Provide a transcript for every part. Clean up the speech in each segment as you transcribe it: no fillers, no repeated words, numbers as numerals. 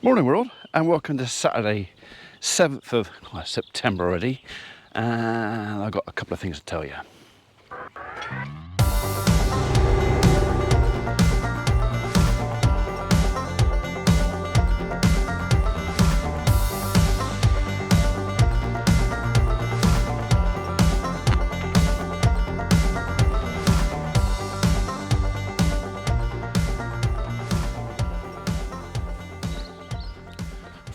Morning world, and welcome to Saturday 7th of September already, and I've got a couple of things to tell you.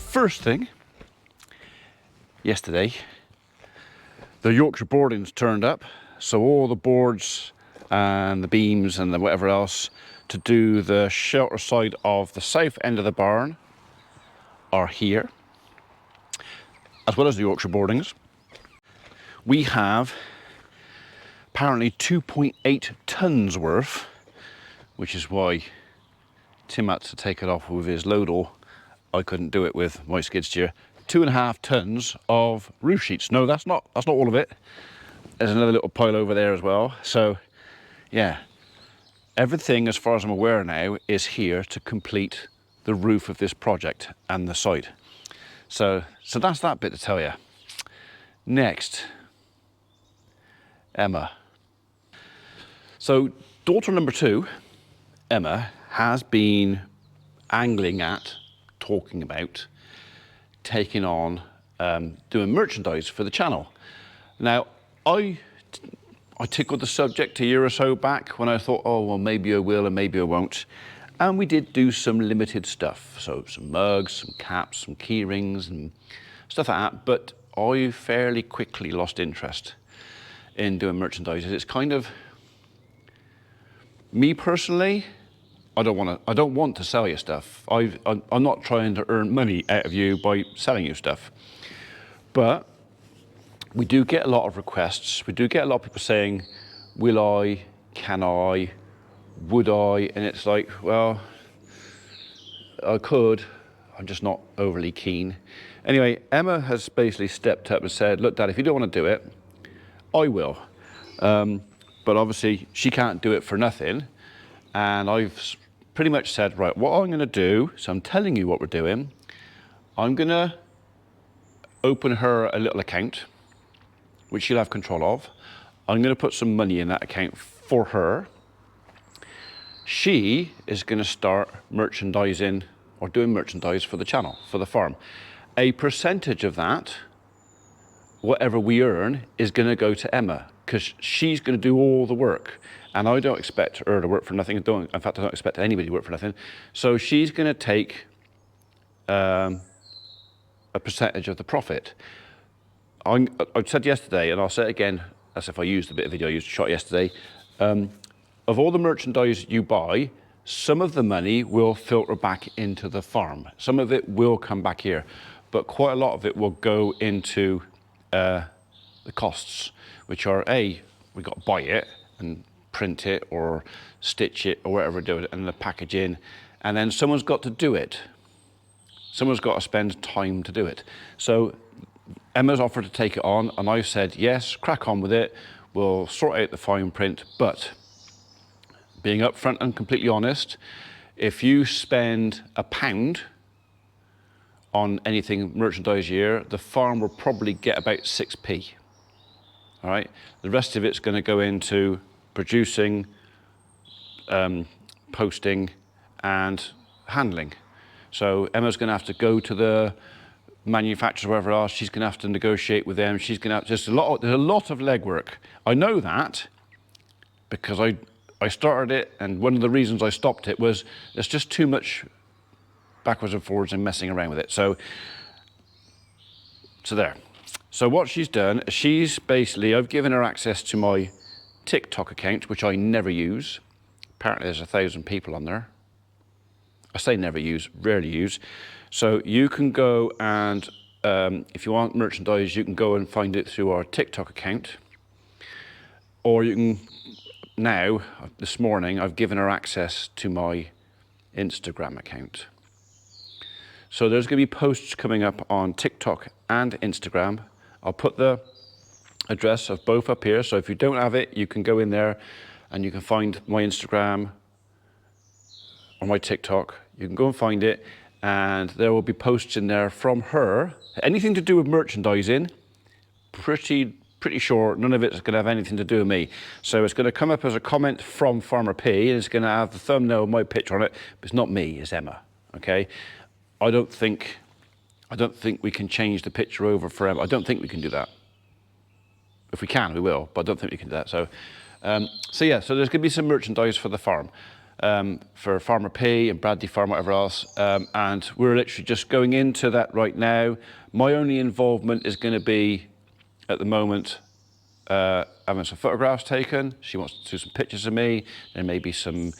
First thing, yesterday the Yorkshire boardings turned up, so all the boards and the beams and the whatever else to do the shelter side of the south end of the barn are here, as well as the Yorkshire boardings. We have apparently 2.8 tons worth, which is why Tim had to take it off with his load-all. I couldn't do it with my skid steer. 2.5 tons of roof sheets. No, that's not all of it. There's another little pile over there as well. So yeah, everything as far as I'm aware now is here to complete the roof of this project and the site. So that's that bit to tell you. Next, Emma. So daughter number 2, Emma, has been angling at, talking about taking on doing merchandise for the channel. Now I tickled the subject a year or so back when I thought, oh well, maybe I will and maybe I won't, and we did do some limited stuff, so some mugs, some caps, some key rings and stuff like that, but I fairly quickly lost interest in doing merchandise. It's kind of, me personally, I don't want to sell you stuff. I'm not trying to earn money out of you by selling you stuff. But we do get a lot of requests. We do get a lot of people saying, will I, can I, would I? And it's like, well, I could, I'm just not overly keen. Anyway, Emma has basically stepped up and said, look, Dad, if you don't want to do it, I will. But obviously she can't do it for nothing. And I've pretty much said, right, what I'm going to do, so I'm telling you what we're doing. I'm going to open her a little account, which she'll have control of. I'm going to put some money in that account for her. She is going to start merchandising or doing merchandise for the channel, for the farm. A percentage of that, whatever we earn, is going to go to Emma, because she's going to do all the work. And I don't expect her to work for nothing. In fact, I don't expect anybody to work for nothing. So she's going to take a percentage of the profit. I said yesterday, and I'll say it again, as if I used a bit of video I used to shot yesterday. Of all the merchandise you buy, some of the money will filter back into the farm. Some of it will come back here, but quite a lot of it will go into the costs, which are we got to buy it and print it or stitch it or whatever, do it, and the package in, and then someone's got to do it. Someone's got to spend time to do it. So Emma's offered to take it on, and I said yes, crack on with it, we'll sort out the fine print. But being upfront and completely honest, if you spend £1 on anything merchandise year, the farm will probably get about 6p. All right, the rest of it's going to go into producing, posting and handling. So Emma's going to have to go to the manufacturer, wherever else. She's going to have to negotiate with them. She's going to have there's a lot of legwork. I know that because I started it, and one of the reasons I stopped it was there's just too much backwards and forwards and messing around with it. So there. So what she's done, she's basically, I've given her access to my TikTok account, which I never use. Apparently there's 1,000 people on there. I say never use, rarely use. So you can go and, if you want merchandise, you can go and find it through our TikTok account. Or you can, now, this morning, I've given her access to my Instagram account. So there's going to be posts coming up on TikTok and Instagram. I'll put the address of both up here, so if you don't have it, you can go in there and you can find my Instagram or my TikTok. You can go and find it, and there will be posts in there from her. Anything to do with merchandising, pretty sure none of it's going to have anything to do with me. So it's going to come up as a comment from Farmer P, and it's going to have the thumbnail of my picture on it, but it's not me, it's Emma, okay? I don't think we can change the picture over for Emma. I don't think we can do that. If we can, we will, but I don't think we can do that. So, yeah, so there's going to be some merchandise for the farm, for Farmer P and Bradley Farm, whatever else, and we're literally just going into that right now. My only involvement is going to be, at the moment, having some photographs taken. She wants to do some pictures of me. There may be some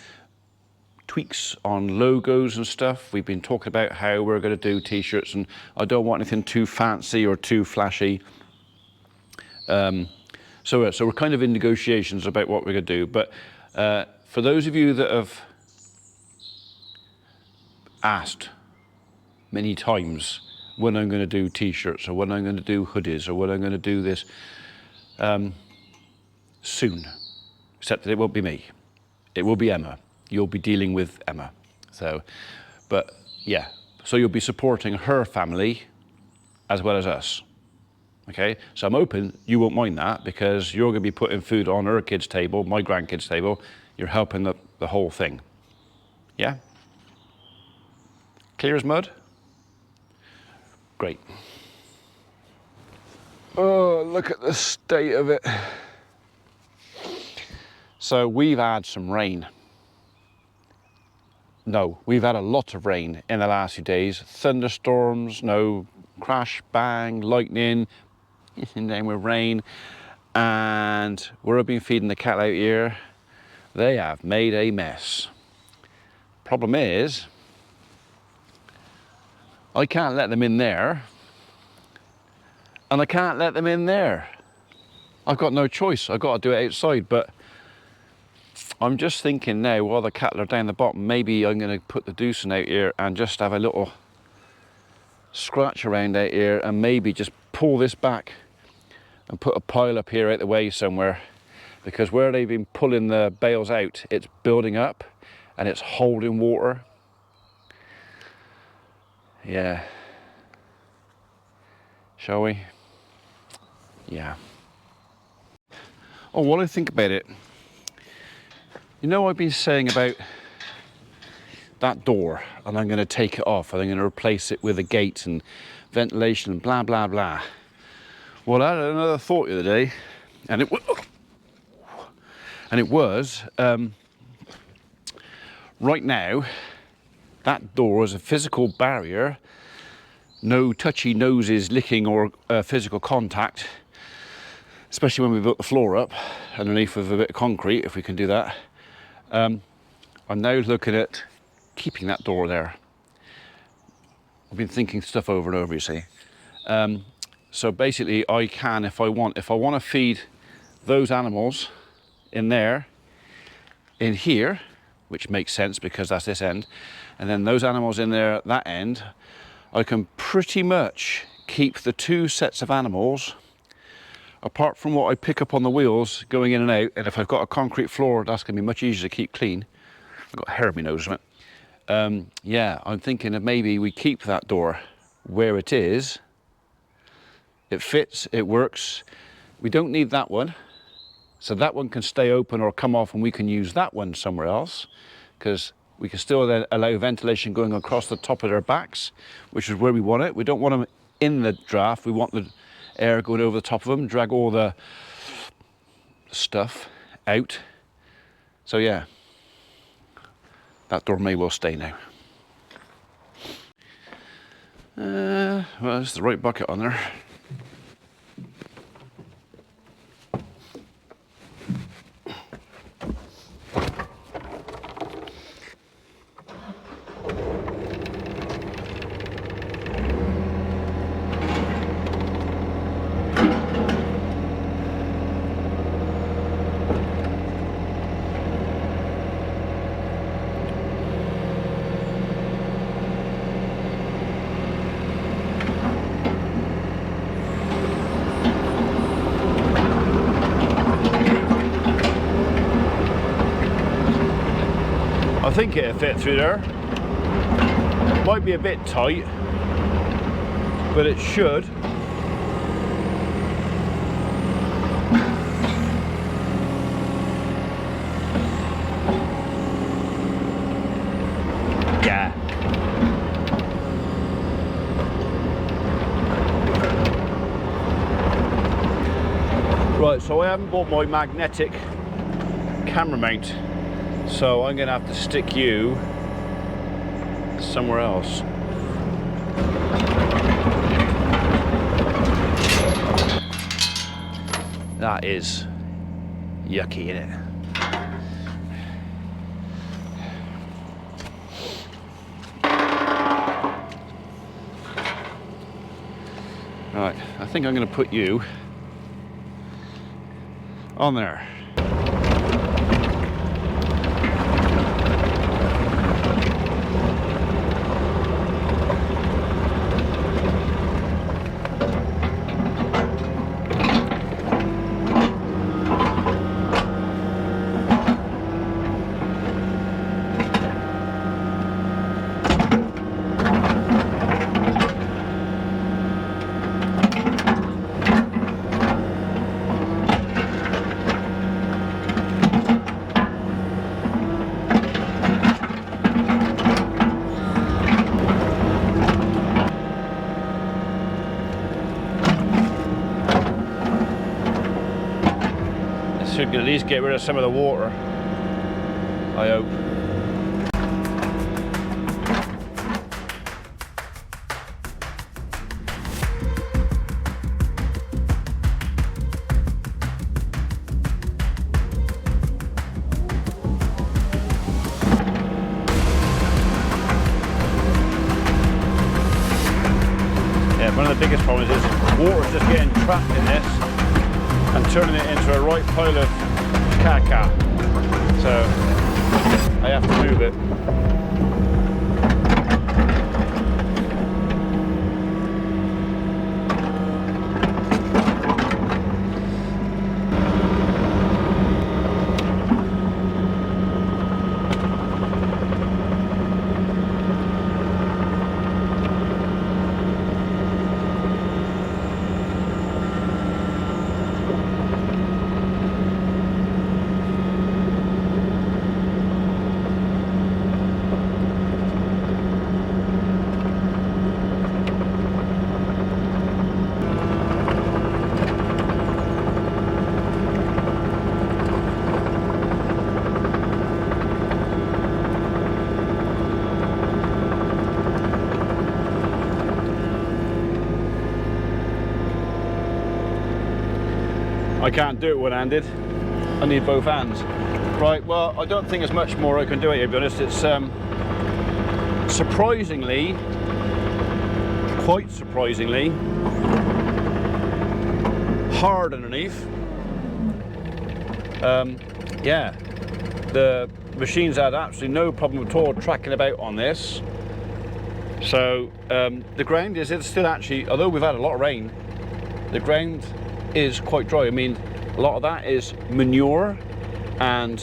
tweaks on logos and stuff. We've been talking about how we're going to do t-shirts, and I don't want anything too fancy or too flashy. So we're kind of in negotiations about what we're going to do. But for those of you that have asked many times when I'm going to do t-shirts, or when I'm going to do hoodies, or when I'm going to do this, soon, except that it won't be me. It will be Emma. You'll be dealing with Emma. So, but yeah, so you'll be supporting her family as well as us. Okay, so I'm hoping you won't mind that, because you're going to be putting food on her kids' table, my grandkids' table. You're helping the whole thing. Yeah? Clear as mud? Great. Oh, look at the state of it. So we've had some rain. No, we've had a lot of rain in the last few days. Thunderstorms, crash, bang, lightning, and then with rain. And where I've been feeding the cattle out here, they have made a mess. Problem is, I can't let them in there, and I can't let them in there. I've got no choice. I've got to do it outside. But I'm just thinking now, while the cattle are down the bottom, maybe I'm going to put the deucing out here and just have a little scratch around out here, and maybe just pull this back and put a pile up here out the way somewhere, because where they've been pulling the bales out, it's building up and it's holding water. Yeah. Shall we? Yeah. Oh, while I think about it, you know, I've been saying about that door, and I'm going to take it off, and I'm going to replace it with a gate and ventilation and blah, blah, blah. Well, I had another thought the other day, and it was, right now, that door is a physical barrier, no touchy noses, licking, or physical contact, especially when we built the floor up underneath with a bit of concrete, if we can do that. I'm now looking at keeping that door there. I've been thinking stuff over and over, you see. So basically, I can, if I want to feed those animals in there, in here, which makes sense because that's this end, and then those animals in there at that end, I can pretty much keep the two sets of animals, apart from what I pick up on the wheels going in and out. And if I've got a concrete floor, that's going to be much easier to keep clean. I've got hair in my nose, right? Yeah, I'm thinking of maybe we keep that door where it is. It fits, it works. We don't need that one, so that one can stay open or come off, and we can use that one somewhere else, because we can still then allow ventilation going across the top of their backs, which is where we want it. We don't want them in the draft. We want the air going over the top of them, drag all the stuff out. So yeah, that door may well stay now. Well, it's the right bucket on there. I think it'll fit through there. Might be a bit tight, but it should. Yeah. Right, so I haven't bought my magnetic camera mount, so I'm gonna have to stick you somewhere else. That is yucky, isn't it? Right, I think I'm going to put you on there. Should at least get rid of some of the water, I hope. Yeah, one of the biggest problems is water's just getting trapped in this and turning it into a right pile of caca. So I have to move it. I can't do it one-handed. I need both hands. Right, well, I don't think there's much more I can do it, to be honest. It's surprisingly, quite surprisingly, hard underneath. Yeah, the machine's had absolutely no problem at all tracking about on this. So the ground is, it's still actually, although we've had a lot of rain, the ground is quite dry. I mean, a lot of that is manure and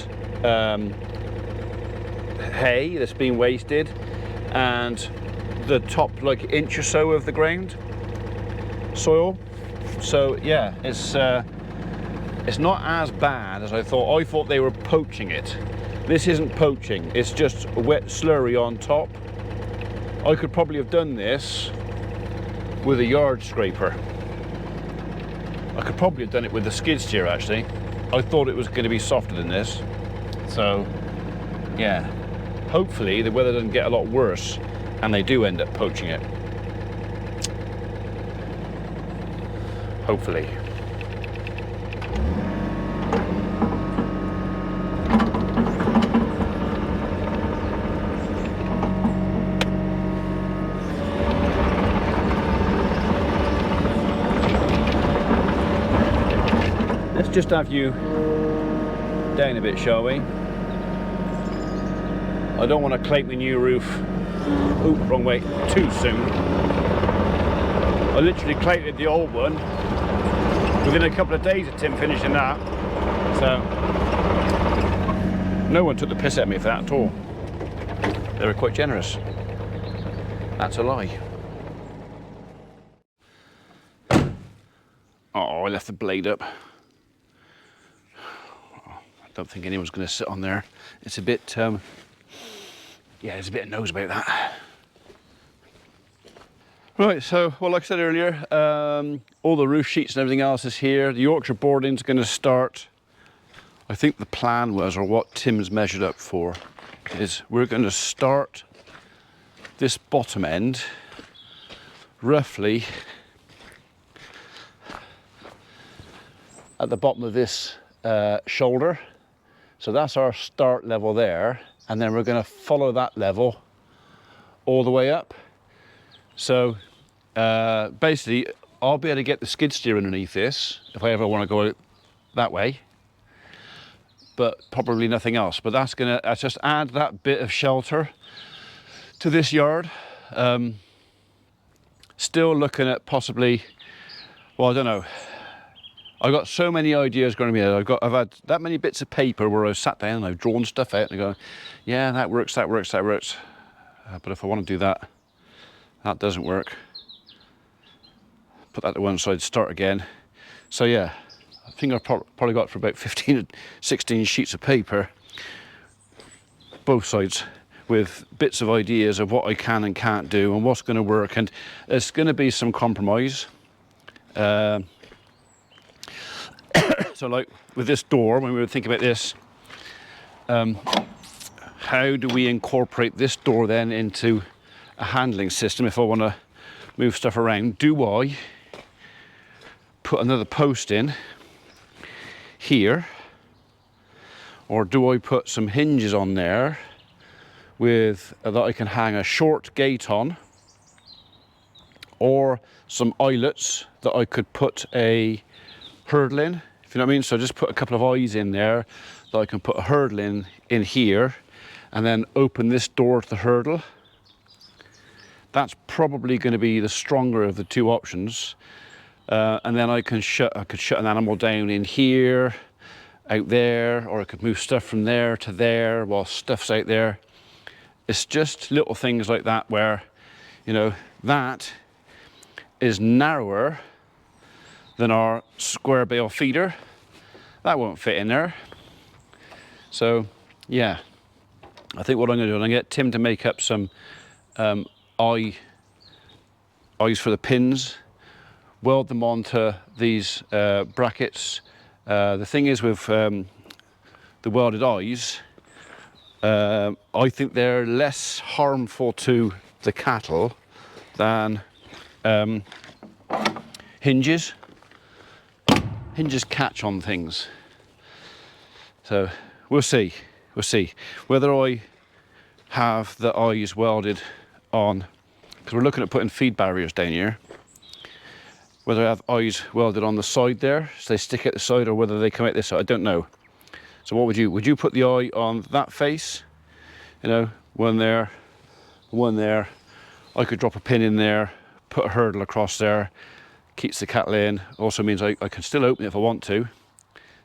hay that's been wasted, and the top like inch or so of the ground soil. So yeah, it's not as bad as I thought. I thought they were poaching it. This isn't poaching, it's just a wet slurry on top. I could probably have done this with a yard scraper. I could probably have done it with a skid steer, actually. I thought it was going to be softer than this. So, yeah. Hopefully the weather doesn't get a lot worse and they do end up poaching it. Hopefully. Let's just have you down a bit, shall we? I don't want to clape my new roof, oop, wrong way, too soon. I literally clated the old one within a couple of days of Tim finishing that. So, no one took the piss at me for that at all. They were quite generous. That's a lie. Oh, I left the blade up. I don't think anyone's going to sit on there. It's a bit, yeah, there's a bit of nose about that. Right, so, well, like I said earlier, all the roof sheets and everything else is here. The Yorkshire boarding's going to start. I think the plan was, or what Tim's measured up for, is we're going to start this bottom end roughly at the bottom of this shoulder. So that's our start level there, and then we're going to follow that level all the way up. So basically I'll be able to get the skid steer underneath this if I ever want to go that way, but probably nothing else. But that's going to just add that bit of shelter to this yard. Still looking at possibly, well, I don't know, I've got so many ideas going to be there. I've had that many bits of paper where I've sat down and I've drawn stuff out and I go, yeah, that works, that works, that works. But if I want to do that, that doesn't work. Put that to one side, start again. So yeah, I think I've probably got for about 15, 16 sheets of paper, both sides, with bits of ideas of what I can and can't do and what's going to work. And there's going to be some compromise. So like with this door, when we were thinking about this, how do we incorporate this door then into a handling system if I want to move stuff around? Do I put another post in here, or do I put some hinges on there with that I can hang a short gate on, or some eyelets that I could put a hurdle in, if you know what I mean? So just put a couple of eyes in there that I can put a hurdle in here, and then open this door to the hurdle. That's probably going to be the stronger of the two options. And then I could shut an animal down in here, out there, or I could move stuff from there to there while stuff's out there. It's just little things like that where, you know, that is narrower than our square bale feeder. That won't fit in there. So yeah, I think what I'm going to do, I'm going to get Tim to make up some eyes for the pins, weld them onto these brackets. The thing is with the welded eyes, I think they're less harmful to the cattle than hinges. Hinges catch on things. So we'll see whether I have the eyes welded on, because we're looking at putting feed barriers down here. Whether I have eyes welded on the side there, so they stick out the side, or whether they come out this side, I don't know. So what would you put the eye on that face? You know, one there, one there. I could drop a pin in there, put a hurdle across there, keeps the cattle in. Also means I can still open it if I want to.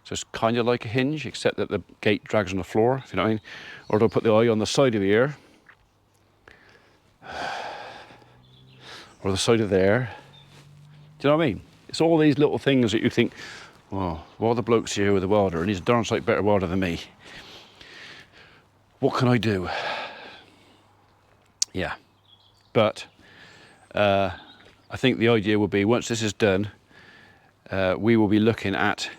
So it's kind of like a hinge, except that the gate drags on the floor, if you know what I mean. Or do I put the eye on the side of here, or the side of there? Do you know what I mean? It's all these little things that you think, oh, well, the bloke's here with a welder and he's a darn sight better welder than me. What can I do? Yeah, but I think the idea would be, once this is done, we will be looking at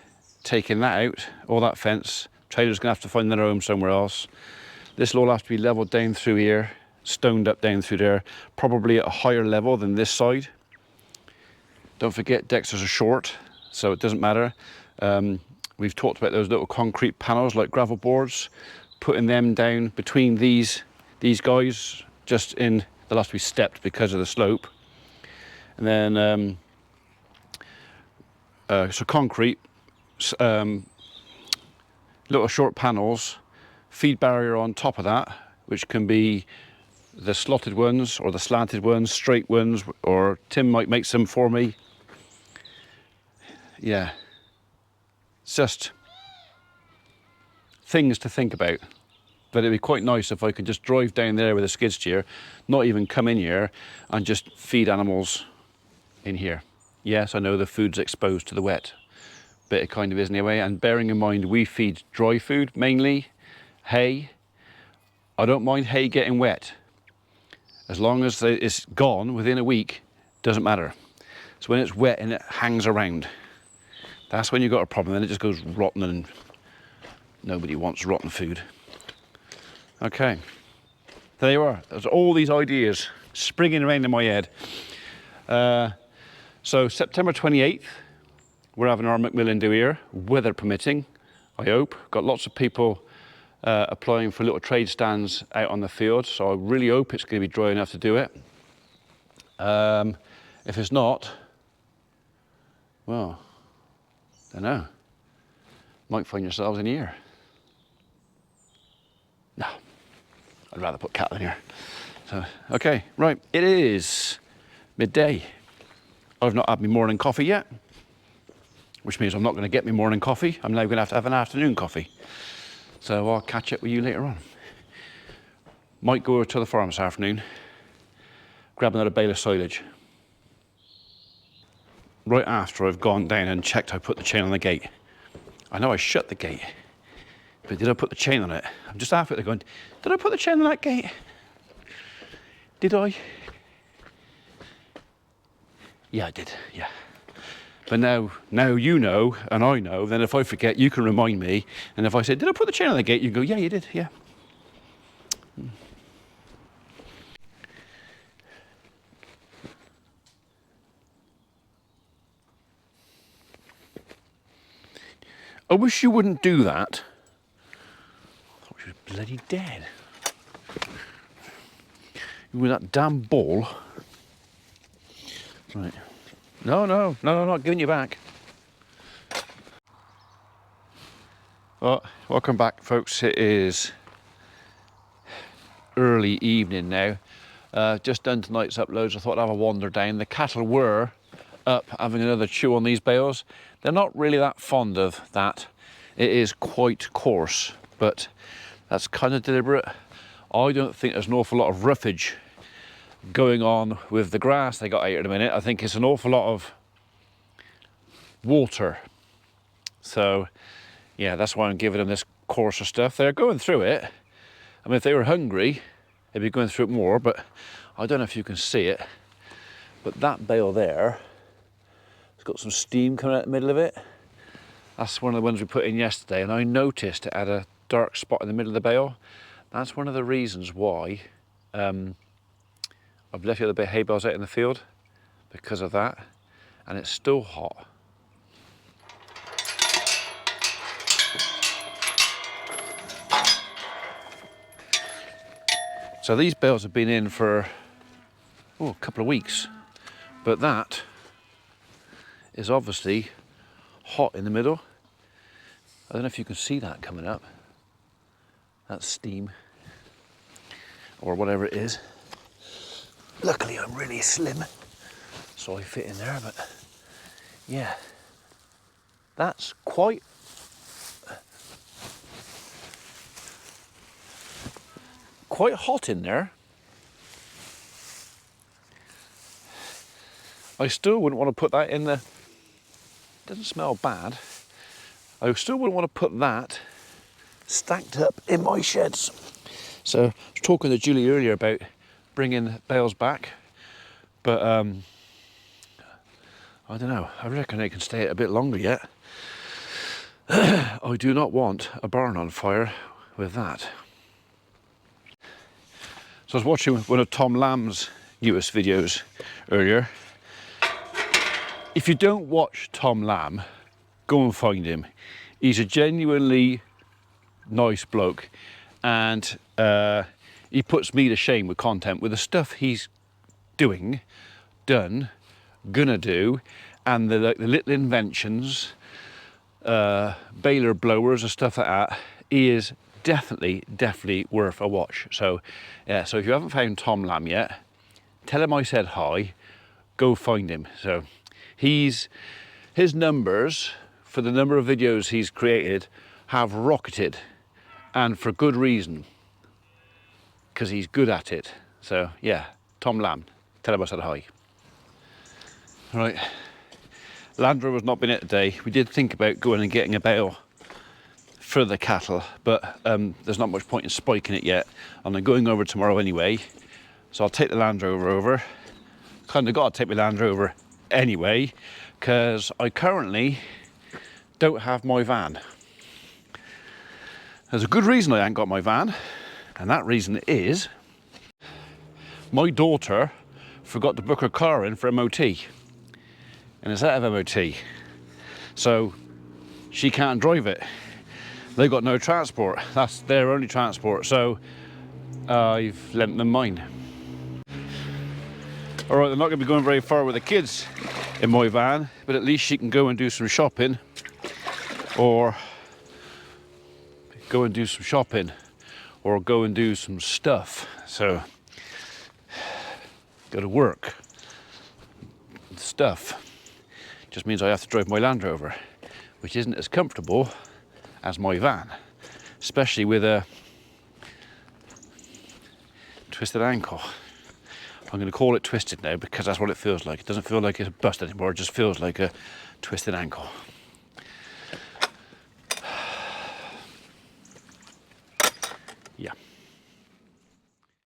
taking that out, all that fence. Trailers gonna have to find their home somewhere else. This will all have to be leveled down through here, stoned up down through there, probably at a higher level than this side. Don't forget, Dexters are short, so it doesn't matter. We've talked about those little concrete panels like gravel boards, putting them down between these guys, just in, they'll have to be stepped because of the slope. And then, so concrete, little short panels, feed barrier on top of that, which can be the slotted ones or the slanted ones, straight ones, or Tim might make some for me. Yeah, it's just things to think about. But it'd be quite nice if I could just drive down there with a skid steer, not even come in here, and just feed animals in here. Yes, I know the food's exposed to the wet, but it kind of is anyway. And bearing in mind, we feed dry food mainly, hay. I don't mind hay getting wet. As long as it's gone within a week, doesn't matter. So when it's wet and it hangs around, that's when you've got a problem. Then it just goes rotten, and nobody wants rotten food. Okay, there you are. There's all these ideas springing around in my head. So September 28th, we're having our Macmillan do here, weather permitting, I hope. Got lots of people applying for little trade stands out on the field, so I really hope it's going to be dry enough to do it. If it's not, well, I don't know. Might find yourselves in here. No, I'd rather put cattle in here. So, okay, right, it is midday. I've not had my morning coffee yet, which means I'm not going to get my morning coffee. I'm now going to have an afternoon coffee. So I'll catch up with you later on. Might go to the farm this afternoon, grab another bale of silage. Right after I've gone down and checked I put the chain on the gate. I know I shut the gate, but did I put the chain on it? I'm just after it going, did I put the chain on that gate? Did I? Yeah, I did, yeah. But now you know, and I know, then if I forget, you can remind me. And if I say, did I put the chain on the gate? You can go, yeah, you did, yeah. I wish you wouldn't do that. I thought she was bloody dead. With that damn ball. Right. No, I'm not giving you back. Well, welcome back, folks. It is early evening now. Just done tonight's uploads. I thought I'd have a wander down. The cattle were up having another chew on these bales. They're not really that fond of that. It is quite coarse, but that's kind of deliberate. I don't think there's an awful lot of roughage going on with the grass they got out at the minute. I think it's an awful lot of water. So yeah, that's why I'm giving them this coarser stuff. They're going through it. I mean, if they were hungry, they'd be going through it more, but I don't know if you can see it, but that bale there, it's got some steam coming out the middle of it. That's one of the ones we put in yesterday, and I noticed it had a dark spot in the middle of the bale. That's one of the reasons why I've left the other bit of hay bales out in the field, because of that, and it's still hot. So these bales have been in for a couple of weeks, but that is obviously hot in the middle. I don't know if you can see that coming up. That's steam, or whatever it is. Luckily I'm really slim, so I fit in there, but yeah, that's quite hot in there. I still wouldn't want to put that in the, it doesn't smell bad. I still wouldn't want to put that stacked up in my sheds. So I was talking to Julie earlier about bringing bales back, but I don't know, I reckon they can stay a bit longer yet. I do not want a barn on fire with that. So I was watching one of Tom Lamb's newest videos earlier. If you don't watch Tom Lamb, go and find him. He's a genuinely nice bloke, and he puts me to shame with content, with the stuff he's done, gonna do, and the little inventions, baler blowers and stuff like that. He is definitely worth a watch. So yeah, so if you haven't found Tom Lamb yet, tell him I said hi, go find him. So his numbers for the number of videos he's created have rocketed, and for good reason. because he's good at it. So yeah, Tom Lamb, tell him I said hi. Right, Land Rover's not been it today. We did think about going and getting a bale for the cattle, but there's not much point in spiking it yet, and I'm going over tomorrow anyway, so I'll take the Land Rover over. Kind of got to take my Land Rover anyway, because I currently don't have my van. There's a good reason I ain't got my van, and that reason is my daughter forgot to book her car in for MOT, and it's out of MOT, so she can't drive it. They've got no transport. That's their only transport, so I've lent them mine. All right, they're not going to be going very far with the kids in my van, but at least she can go and do some shopping, or go and do some stuff. So, go to work. Stuff. Just means I have to drive my Land Rover, which isn't as comfortable as my van, especially with a twisted ankle. I'm going to call it twisted now because that's what it feels like. It doesn't feel like it's a bust anymore, it just feels like a twisted ankle.